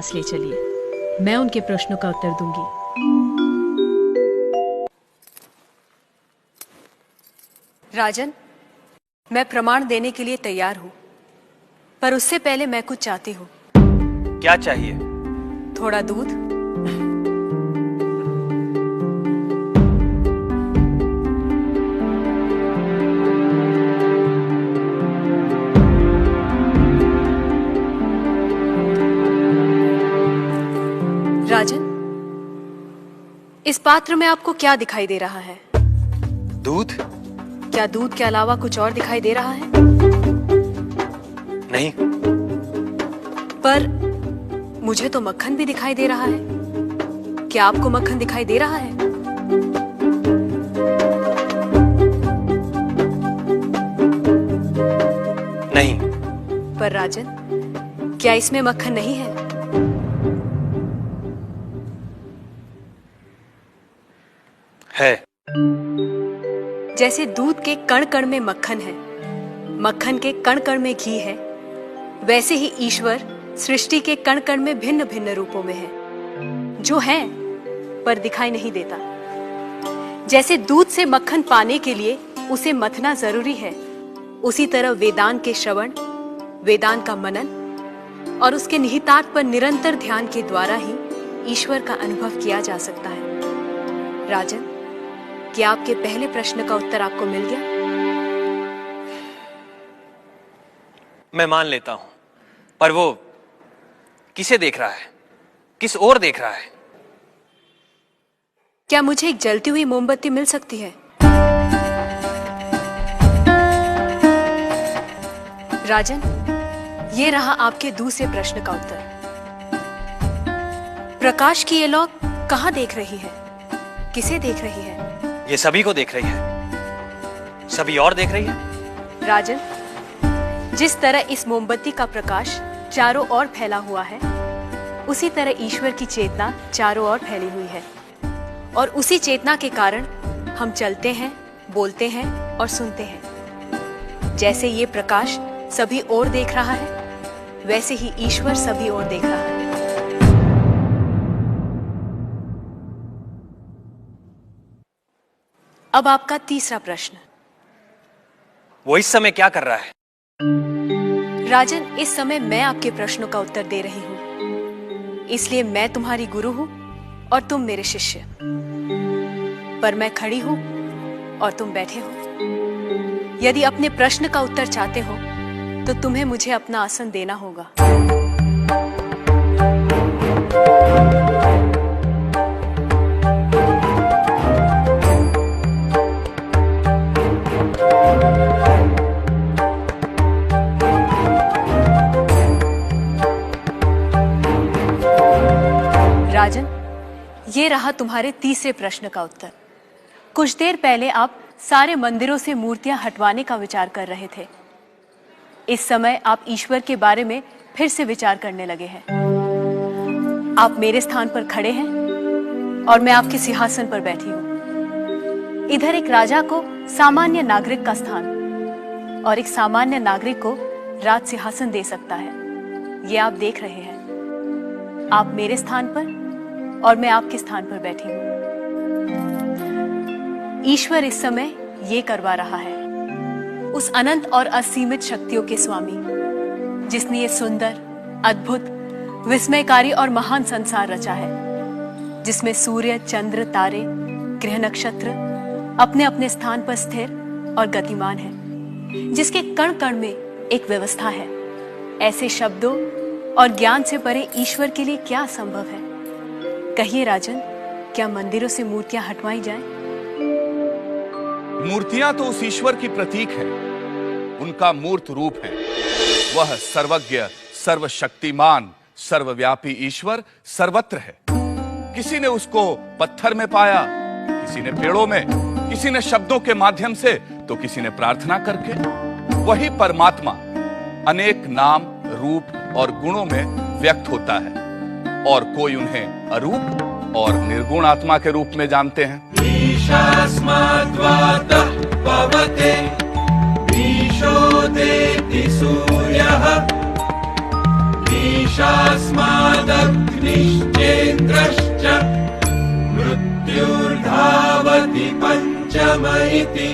पास ले चलिए, मैं उनके प्रश्नों का उत्तर दूंगी। राजन, मैं प्रमाण देने के लिए तैयार हूं, पर उससे पहले मैं कुछ चाहती हूं। क्या चाहिए? थोड़ा दूध। राजन, इस पात्र में आपको क्या दिखाई दे रहा है? दूध? क्या दूध के अलावा कुछ और दिखाई दे रहा है? नहीं। पर मुझे तो मक्खन भी दिखाई दे रहा है। क्या आपको मक्खन दिखाई दे रहा है? नहीं। पर राजन, क्या इसमें मक्खन नहीं है? है। जैसे दूध के कण कण में मक्खन है, मक्खन के कण कण में घी है, वैसे ही ईश्वर सृष्टि के कण कण में भिन्न भिन्न रूपों में है, जो है पर दिखाई नहीं देता। जैसे दूध से मक्खन पाने के लिए उसे मथना जरूरी है, उसी तरह वेदांत के श्रवण, वेदांत का मनन और उसके निहितार्थ पर निरंतर ध्यान के द्वारा ही ईश्वर का अनुभव किया जा सकता है। राजन, क्या आपके पहले प्रश्न का उत्तर आपको मिल गया? मैं मान लेता हूं, पर वो किसे देख रहा है? किस ओर देख रहा है? क्या मुझे एक जलती हुई मोमबत्ती मिल सकती है? राजन, ये रहा आपके दूसरे प्रश्न का उत्तर। प्रकाश की ये लौ कहां देख रही है? किसे देख रही है? ये सभी को देख रही है। सभी और देख रही है। राजन, जिस तरह इस मोमबत्ती का प्रकाश चारों ओर फैला हुआ है, उसी तरह ईश्वर की चेतना चारों ओर फैली हुई है, और उसी चेतना के कारण हम चलते हैं, बोलते हैं और सुनते हैं। जैसे ये प्रकाश सभी ओर देख रहा है, वैसे ही ईश्वर सभी ओर देख रहा है। अब आपका तीसरा प्रश्न। वो इस समय क्या कर रहा है? राजन, इस समय मैं आपके प्रश्नों का उत्तर दे रही हूं, इसलिए मैं तुम्हारी गुरु हूं और तुम मेरे शिष्य। पर मैं खड़ी हूं और तुम बैठे हो। यदि अपने प्रश्न का उत्तर चाहते हो तो तुम्हें मुझे अपना आसन देना होगा। राजन, ये रहा तुम्हारे तीसरे प्रश्न का उत्तर। कुछ देर पहले आप सारे मंदिरों से मूर्तियां हटवाने का विचार कर रहे थे। इस समय आप ईश्वर के बारे में फिर से विचार करने लगे हैं। आप मेरे स्थान पर खड़े हैं और मैं आपके सिंहासन पर बैठी हूं। इधर एक राजा को सामान्य नागरिक का स्थान और एक सामान्य नागरिक को राज सिंहासन दे सकता है। ये आप देख रहे हैं। आप मेरे स्थान पर और मैं आपके स्थान पर बैठी हूं। ईश्वर इस समय ये करवा रहा है। उस अनंत और असीमित शक्तियों के स्वामी, जिसने ये सुंदर, अद्भुत, विस्मयकारी और महान संसार रचा है, जिसमें सूर्य, चंद्र, तारे, ग्रह, नक्षत्र अपने अपने स्थान पर स्थिर और गतिमान है, जिसके कण कण में एक व्यवस्था है। ऐसे शब्दों और ज्ञान से परे ईश्वर के लिए क्या संभव है? कहिए राजन, क्या मंदिरों से मूर्तियां हटवाई जाएं? मूर्तियां तो उस ईश्वर की प्रतीक है, उनका मूर्त रूप है। वह सर्वज्ञ, सर्वशक्तिमान, सर्वव्यापी ईश्वर सर्वत्र है। किसी ने उसको पत्थर में पाया, किसी ने पेड़ों में, किसी ने शब्दों के माध्यम से, तो किसी ने प्रार्थना करके। वही परमात्मा अनेक नाम, रूप और गुणों में व्यक्त होता है, और कोई उन्हें अरूप और निर्गुण आत्मा के रूप में जानते हैं। ईशास्माद्वातः पवते ईशोदेति सूर्यः ईशास्मादग्निर्ज्योतिः मृत्युर्धावति पञ्चम इति